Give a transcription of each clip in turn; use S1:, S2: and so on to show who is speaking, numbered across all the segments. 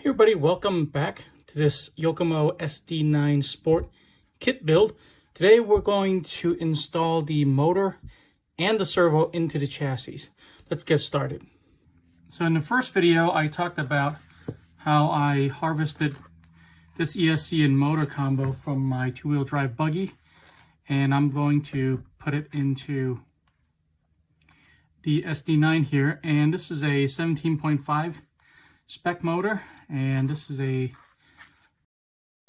S1: Everybody, welcome back to this Yokomo SD9 Sport kit build. Today we're going to install the motor and the servo into the chassis. Let's get started. So in the first video I talked about how I harvested this ESC and motor combo from my two-wheel drive buggy, and I'm going to put it into the SD9 here. And this is a 17.5 Spec motor, and this is a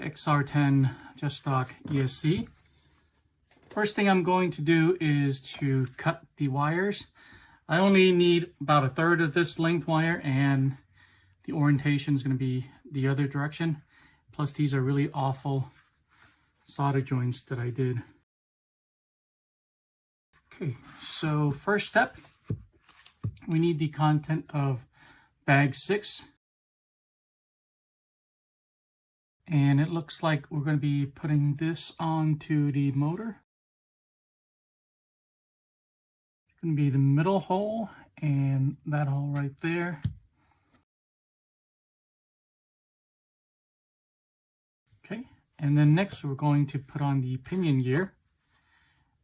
S1: XR10 just stock ESC. First thing I'm going to do is to cut the wires. I only need about 1/3 of this length wire, and the orientation is going to be the other direction. Plus these are really awful solder joints that I did. Okay, so first step, we need the content of bag 6. And it looks like we're going to be putting this onto the motor. It's going to be the middle hole and that hole right there. Okay, and then next we're going to put on the pinion gear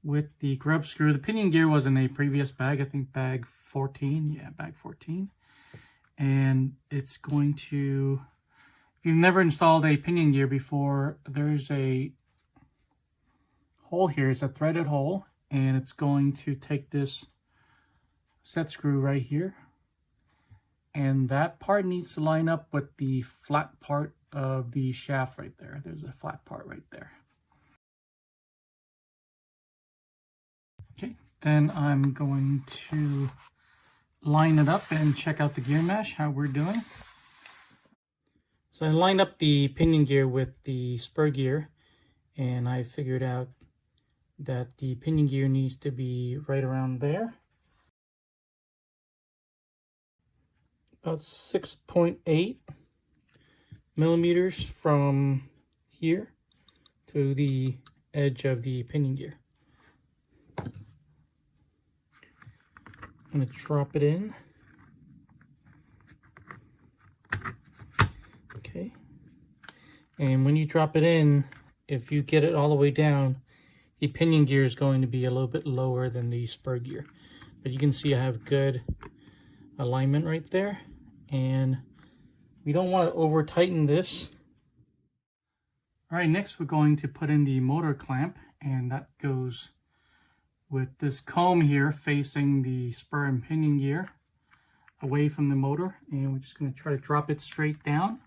S1: with the grub screw. The pinion gear was in a previous bag, I think bag 14. Yeah, bag 14. And it's going to, if you've never installed a pinion gear before, there's a hole here. It's a threaded hole, and it's going to take this set screw right here, and that part needs to line up with the flat part of the shaft right there. There's a flat part right there. Okay, then I'm going to line it up and check out the gear mesh, how we're doing. So I lined up the pinion gear with the spur gear, and I figured out that the pinion gear needs to be right around there. About 6.8 millimeters from here to the edge of the pinion gear. I'm going to drop it in. Okay. And when you drop it in, if you get it all the way down, the pinion gear is going to be a little bit lower than the spur gear. But you can see I have good alignment right there. And we don't want to over tighten this. All right, next we're going to put in the motor clamp, and that goes with this comb here facing the spur and pinion gear away from the motor, and we're just going to try to drop it straight down.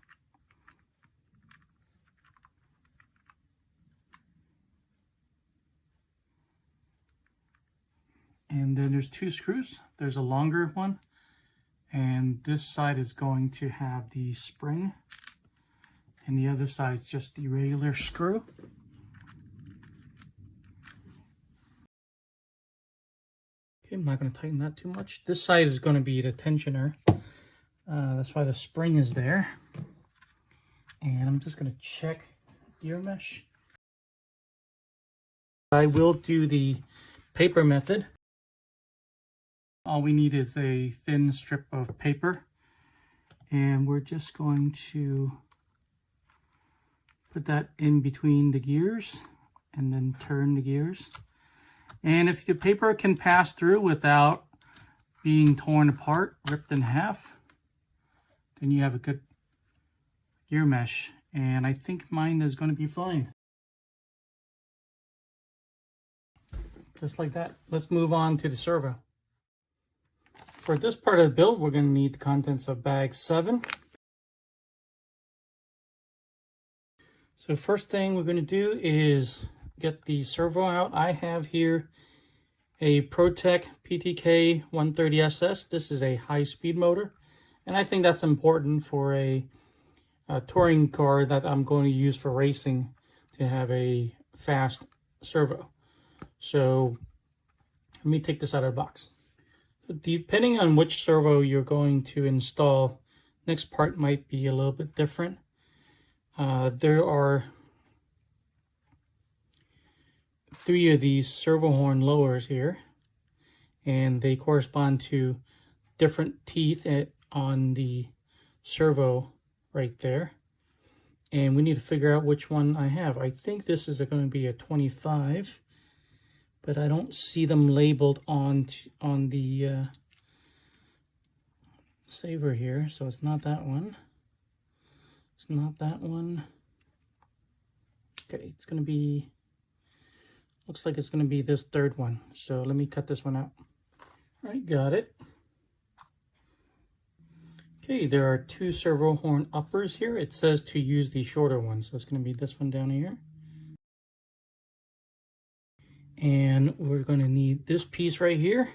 S1: And then there's 2 screws. There's a longer one, and this side is going to have the spring, and the other side is just the regular screw. Okay, I'm not going to tighten that too much. This side is going to be the tensioner. That's why the spring is there. And I'm just going to check gear mesh. I will do the paper method. All we need is a thin strip of paper, and we're just going to put that in between the gears and then turn the gears. And if the paper can pass through without being torn apart, ripped in half, then you have a good gear mesh, and I think mine is going to be fine. Just like that. Let's move on to the servo. For this part of the build, we're going to need the contents of bag 7. So first thing we're going to do is get the servo out. I have here a ProTek PTK 130SS. This is a high-speed motor, and I think that's important for a touring car that I'm going to use for racing, to have a fast servo. So let me take this out of the box. Depending on which servo you're going to install, next part might be a little bit different. There are 3 of these servo horn lowers here, and they correspond to different teeth on the servo right there. And we need to figure out which one I have. I think this is going to be a 25, but I don't see them labeled on the saver here, so it's not that one. It's not that one. Okay, it's going to be, looks like it's going to be this third one. So let me cut this one out. All right, got it. Okay, there are 2 servo horn uppers here. It says to use the shorter one, so it's going to be this one down here. And we're going to need this piece right here,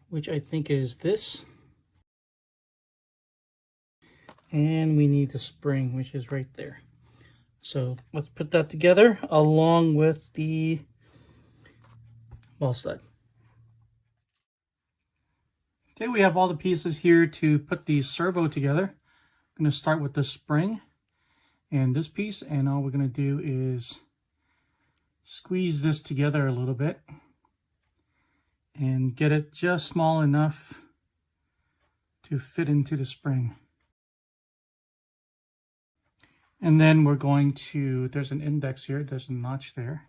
S1: which I think is this. And we need the spring, which is right there. So let's put that together along with the ball stud. Okay, we have all the pieces here to put the servo together. I'm going to start with the spring and this piece, and all we're going to do is squeeze this together a little bit and get it just small enough to fit into the spring. And then we're going to, there's an index here, there's a notch there,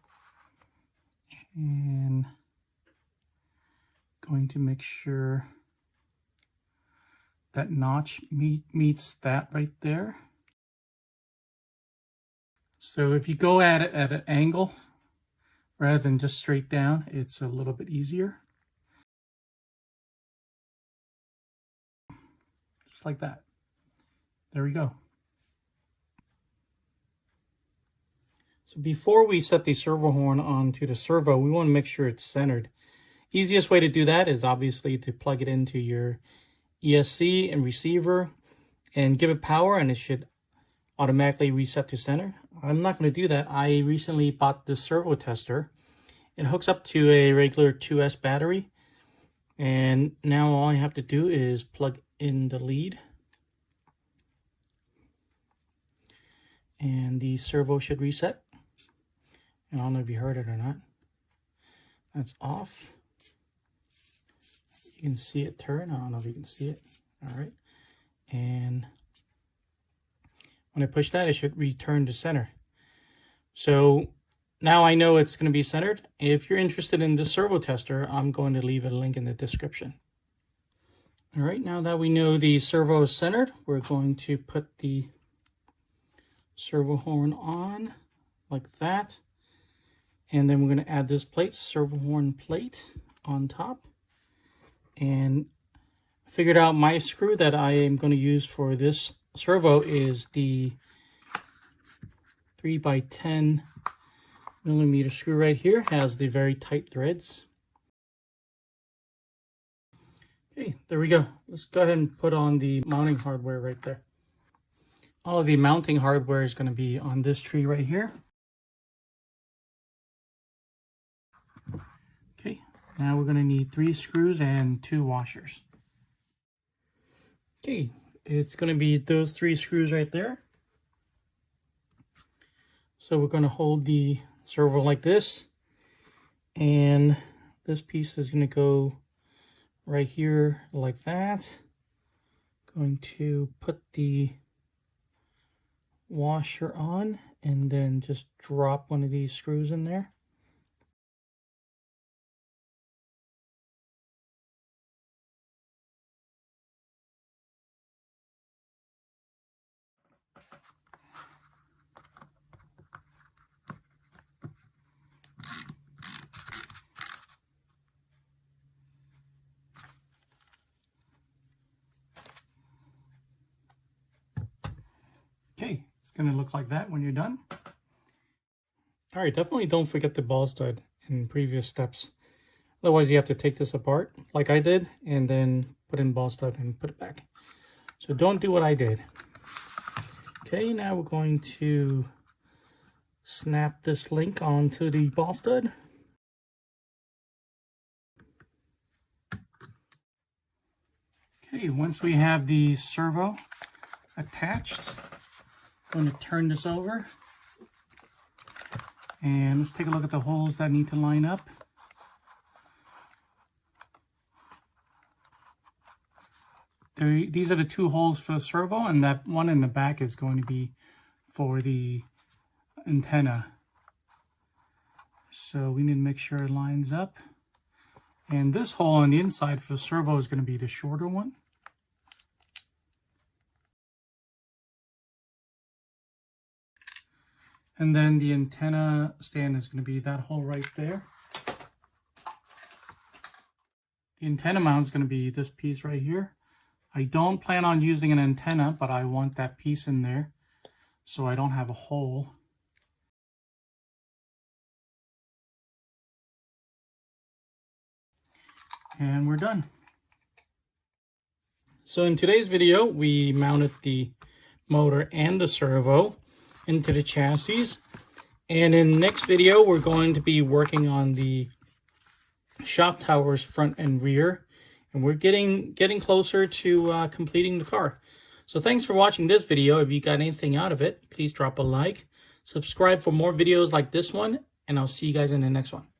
S1: and going to make sure that notch meets that right there. So if you go at it at an angle rather than just straight down, it's a little bit easier. Just like that. There we go. So before we set the servo horn onto the servo, we want to make sure it's centered. Easiest way to do that is obviously to plug it into your ESC and receiver and give it power, and it should automatically reset to center. I'm not going to do that. I recently bought this servo tester. It hooks up to a regular 2S battery, and now all I have to do is plug in the lead, and the servo should reset. And I don't know if you heard it or not. That's off. You can see it turn. I don't know if you can see it. All right. And when I push that, it should return to center. So now I know it's going to be centered. If you're interested in the servo tester, I'm going to leave a link in the description. All right. Now that we know the servo is centered, we're going to put the servo horn on like that. And then we're going to add this plate, servo horn plate, on top. And I figured out my screw that I am going to use for this servo is the 3x10 millimeter screw right here. Has the very tight threads. Okay, there we go. Let's go ahead and put on the mounting hardware right there. All of the mounting hardware is going to be on this tree right here. Okay, now we're going to need 3 screws and 2 washers. Okay, it's going to be those 3 screws right there. So we're going to hold the servo like this, and this piece is going to go right here like that. Going to put the washer on and then just drop one of these screws in there. Okay, it's going to look like that when you're done. All right, definitely don't forget the ball stud in previous steps. Otherwise, you have to take this apart like I did and then put in ball stud and put it back. So don't do what I did. Okay, now we're going to snap this link onto the ball stud. Okay, once we have the servo attached, I'm going to turn this over. And let's take a look at the holes that need to line up. these are the two holes for the servo, and that one in the back is going to be for the antenna. So we need to make sure it lines up. And this hole on the inside for the servo is going to be the shorter one. And then the antenna stand is going to be that hole right there. The antenna mount is going to be this piece right here. I don't plan on using an antenna, but I want that piece in there so I don't have a hole. And we're done. So in today's video, we mounted the motor and the servo into the chassis. And in the next video, we're going to be working on the shock towers front and rear. And we're getting closer to completing the car. So thanks for watching this video. If you got anything out of it, please drop a like. Subscribe for more videos like this one. And I'll see you guys in the next one.